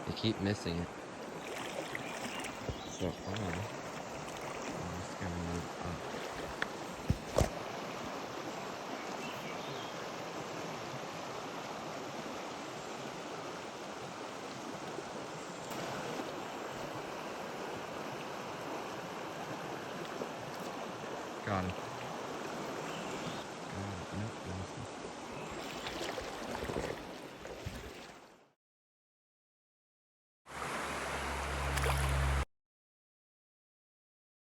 I keep missing it. So I'm just gonna move up.